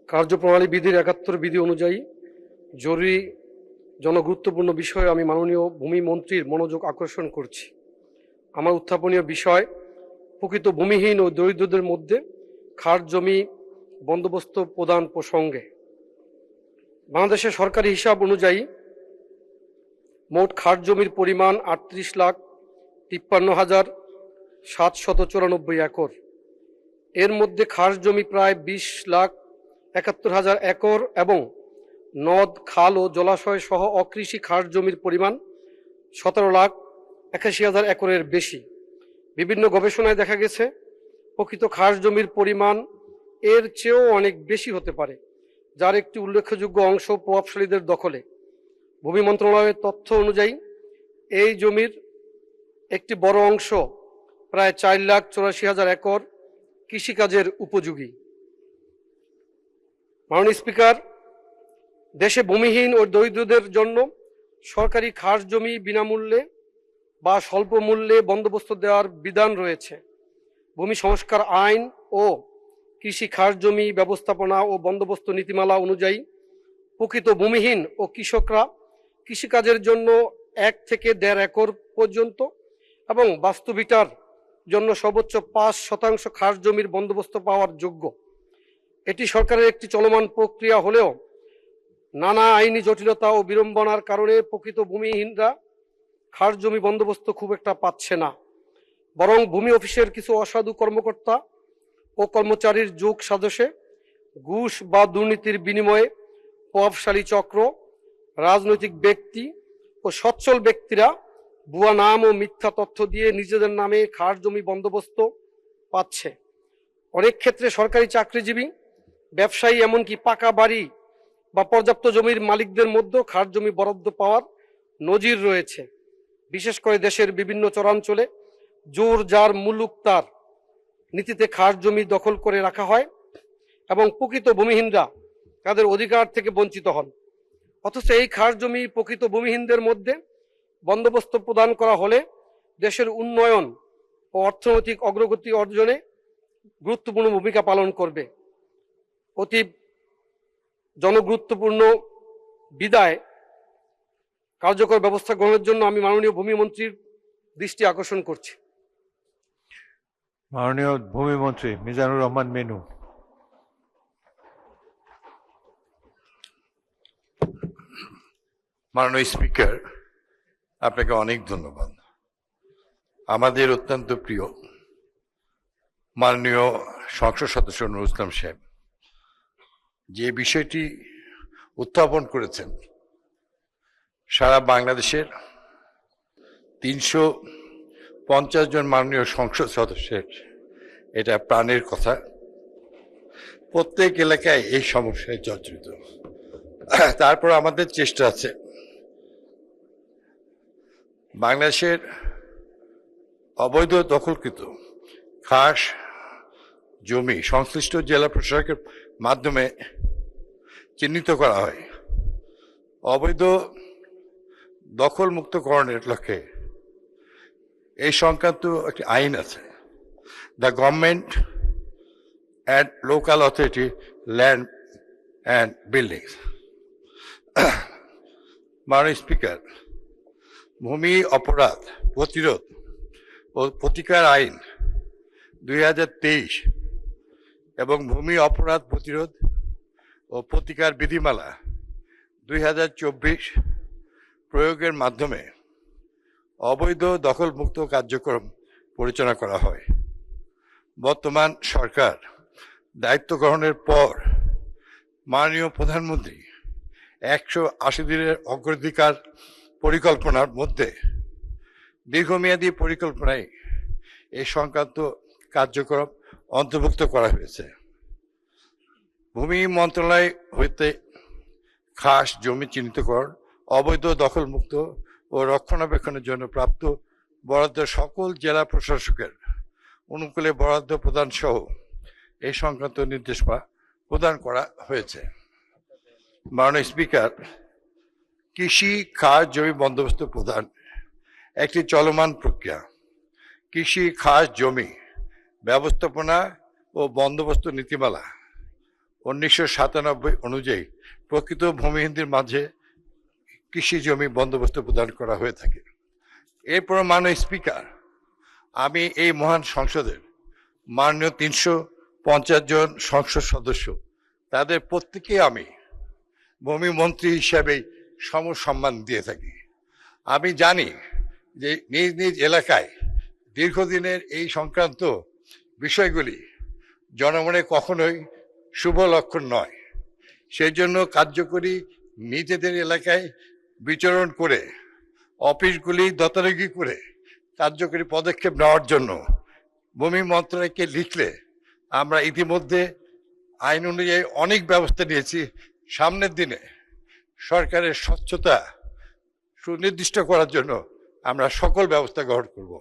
কার্যপ্রণালী বিধির ৭১ বিধি অনুযায়ী জরুরি জনগুরুত্বপূর্ণ বিষয়ে আমি মাননীয় ভূমি মন্ত্রীর মনোযোগ আকর্ষণ করছি। আমার উত্থাপনীয় বিষয় প্রকৃত ভূমিহীন ও দরিদ্রদের মধ্যে খাস জমি বন্দোবস্ত প্রদান প্রসঙ্গে। বাংলাদেশের সরকারি হিসাব অনুযায়ী মোট খাস জমির পরিমাণ ৩৮,৫৩,৭৯৪ একর। এর মধ্যে খাস জমি প্রায় 20,71,000 একর এবং নদ, খাল ও জলাশয় সহ অকৃষি খাস জমির পরিমাণ 17,81,000 একরের বেশি। বিভিন্ন গবেষণায় দেখা গেছে প্রকৃত খাস জমির পরিমাণ এর চেয়েও অনেক বেশি হতে পারে, যার একটি উল্লেখযোগ্য অংশ প্রভাবশালীদের দখলে। ভূমি মন্ত্রণালয়ের তথ্য অনুযায়ী এই জমির একটি বড় অংশ প্রায় 4,84,000 একর কৃষিকাজের উপযোগী। মাননীয় স্পিকার, দেশে ভূমিহীন ও দরিদ্রদের জন্য সরকারি খাস জমি বিনামূল্যে বা স্বল্প মূল্যে বন্দোবস্ত দেওয়ার বিধান রয়েছে। ভূমি সংস্কার আইন ও কৃষি খাস জমি ব্যবস্থাপনা ও বন্দোবস্ত নীতিমালা অনুযায়ী প্রকৃত ভূমিহীন ও কৃষকরা কৃষিকাজের জন্য 1 থেকে 1.5 একর পর্যন্ত এবং বাস্তুভিটার জন্য সর্বোচ্চ 5% খাস জমির বন্দোবস্ত পাওয়ার যোগ্য। এটি সরকারের একটি চলমান প্রক্রিয়া হলেও নানা আইনি জটিলতা ও বিড়ম্বনার কারণে প্রকৃত ভূমিহীনরা খাস জমি বন্দোবস্ত খুব একটা পাচ্ছে না। বরং ভূমি অফিসের কিছু অসাধু কর্মকর্তা ও কর্মচারীর যোগ সাজসে ঘুষ বা দুর্নীতির বিনিময়ে প্রভাবশালী চক্র, রাজনৈতিক ব্যক্তি ও সচ্ছল ব্যক্তিরা ভুয়া নাম ও মিথ্যা তথ্য দিয়ে নিজেদের নামে খাস জমি বন্দোবস্ত পাচ্ছে। অনেক ক্ষেত্রে সরকারি চাকরিজীবী, ব্যবসায়ী, এমনকি পাকা বাড়ি বা পর্যাপ্ত জমির মালিকদের মধ্যেও খাস জমি বরাদ্দ পাওয়ার নজির রয়েছে। বিশেষ করে দেশের বিভিন্ন চরাঞ্চলে জোর যার মুলুক তার নীতিতে খাস জমি দখল করে রাখা হয় এবং প্রকৃত ভূমিহীনরা তাদের অধিকার থেকে বঞ্চিত হন। অথচ এই খাস জমি প্রকৃত ভূমিহীনদের মধ্যে বন্দোবস্ত প্রদান করা হলে দেশের উন্নয়ন ও অর্থনৈতিক অগ্রগতি অর্জনে গুরুত্বপূর্ণ ভূমিকা পালন করবে। অতি জনগুরুত্বপূর্ণ বিদায় কার্যকর ব্যবস্থা গ্রহণের জন্য আমি মাননীয় ভূমিমন্ত্রীর দৃষ্টি আকর্ষণ করছি। মাননীয় ভূমিমন্ত্রী মিজানুর রহমান মেনু। মাননীয় স্পিকার, আপনাকে অনেক ধন্যবাদ। আমাদের অত্যন্ত প্রিয় মাননীয় সংসদ সদস্য নুরুল ইসলাম সাহেব যে বিষয়টি উত্থাপন করেছেন, সারা বাংলাদেশের 350 জন মাননীয় সংসদ সদস্যের এটা প্রাণের কথা। প্রত্যেক এলাকায় এই সমস্যায় জর্জরিত। তারপর আমাদের চেষ্টা আছে বাংলাদেশের অবৈধ দখলকৃত খাস জমি সংশ্লিষ্ট জেলা প্রশাসকের মাধ্যমে চিহ্নিত করা হয়। অবৈধ দখল মুক্তকরণের লক্ষ্যে এই সংক্রান্ত একটি আইন আছে, the government and local authority land and buildings. মাননীয় স্পিকার, ভূমি অপরাধ প্রতিরোধ ও প্রতিকার আইন 2023 এবং ভূমি অপরাধ প্রতিরোধ ও প্রতিকার বিধিমালা 2024 প্রয়োগের মাধ্যমে অবৈধ দখলমুক্ত কার্যক্রম পরিচালনা করা হয়। বর্তমান সরকার দায়িত্ব গ্রহণের পর মাননীয় প্রধানমন্ত্রী 180 দিনের অগ্রাধিকার পরিকল্পনার মধ্যে দীর্ঘমেয়াদী পরিকল্পনায় এই সংক্রান্ত কার্যক্রম অন্তর্ভুক্ত করা হয়েছে। ভূমি মন্ত্রণালয় হইতে খাস জমি চিহ্নিতকরণ, অবৈধ দখলমুক্ত ও রক্ষণাবেক্ষণের জন্য প্রাপ্ত বরাদ্দ সকল জেলা প্রশাসকের অনুকূলে বরাদ্দ প্রদান সহ এই সংক্রান্ত নির্দেশনা প্রদান করা হয়েছে। মাননীয় স্পিকার, কৃষি খাস জমি বন্দোবস্ত প্রদান একটি চলমান প্রক্রিয়া। কৃষি খাস জমি ব্যবস্থাপনা ও বন্দোবস্ত নীতিমালা 1997 অনুযায়ী প্রকৃত ভূমিহীনদের মাঝে কৃষি জমি বন্দোবস্ত প্রদান করা হয়ে থাকে। এরপর মাননীয় স্পিকার, আমি এই মহান সংসদের মাননীয় 350 জন সংসদ সদস্য, তাদের প্রত্যেকে আমি ভূমি মন্ত্রী হিসাবে সমসম্মান দিয়ে থাকি। আমি জানি যে নিজ নিজ এলাকায় দীর্ঘদিনের এই সংক্রান্ত বিষয়গুলি জনমনে কখনোই শুভ লক্ষণ নয়। সেই জন্য কার্যকরী নিজেদের এলাকায় বিচরণ করে অফিসগুলি তদারকি করে কার্যকরী পদক্ষেপ নেওয়ার জন্য ভূমি মন্ত্রণালয়কে লিখলে আমরা ইতিমধ্যে আইন অনুযায়ী অনেক ব্যবস্থা নিয়েছি। সামনের দিনে সরকারের স্বচ্ছতা সুনির্দিষ্ট করার জন্য আমরা সকল ব্যবস্থা গ্রহণ করব।